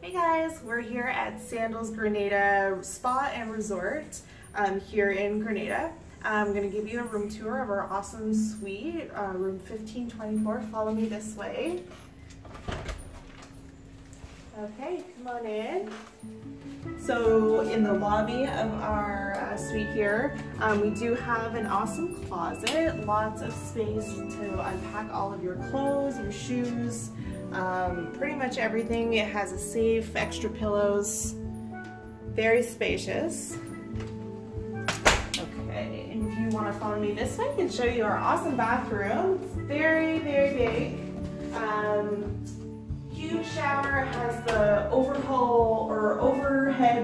Hey guys, we're here at Sandals Grenada Spa and Resort here in Grenada. I'm going to give you a room tour of our awesome suite, room 1524. Follow me this way. Okay, come on in. So in the lobby of our suite here, we do have an awesome closet, lots of space to unpack all of your clothes, your shoes, pretty much everything. It has a safe, extra pillows, very spacious. Okay, and if you want to follow me this way, I can show you our awesome bathroom. It's very, very big. Huge shower, has the overhead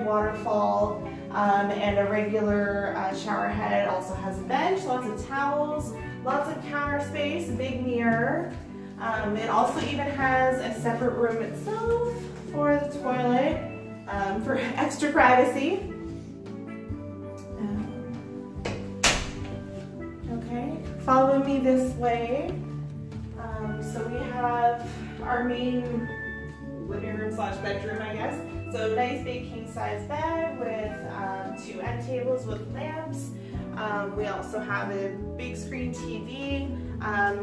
waterfall and a regular shower head. It also has a bench, lots of towels, lots of counter space, a big mirror. It also even has a separate room itself for the toilet for extra privacy. Okay, follow me this way. So we have our main living room slash bedroom, I guess. So nice big king size bed with 2 end tables with lamps. We also have a big screen TV.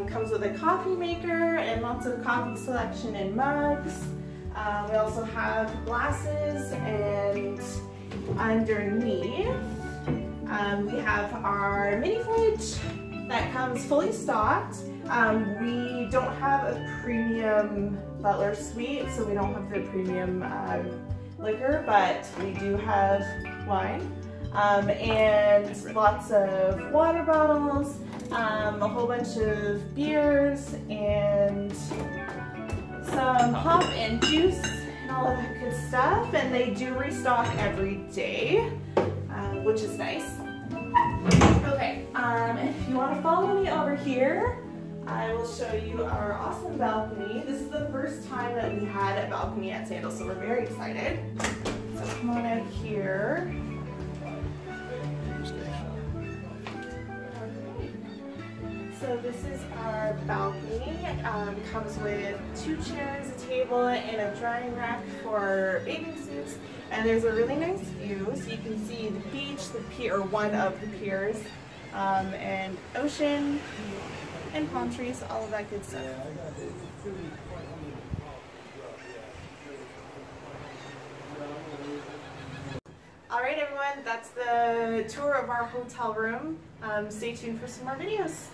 Comes with a coffee maker and lots of coffee selection and mugs. We also have glasses, and underneath we have our mini fridge that comes fully stocked. We don't have a premium butler suite, so we don't have the premium liquor, but we do have wine and lots of water bottles, a whole bunch of beers, and some pop and juice and all of that good stuff. And they do restock every day, which is nice. Okay, if you want to follow me over here, I will show you our awesome balcony. This is the first time that we had a balcony at Sandals, so we're very excited. So come on out here. So this is our balcony. Comes with 2 chairs, a table, and a drying rack for bathing suits. And there's a really nice view, so you can see the beach, the pier, or one of the piers, and ocean, and palm trees, all of that good stuff. Alright everyone, that's the tour of our hotel room. Stay tuned for some more videos.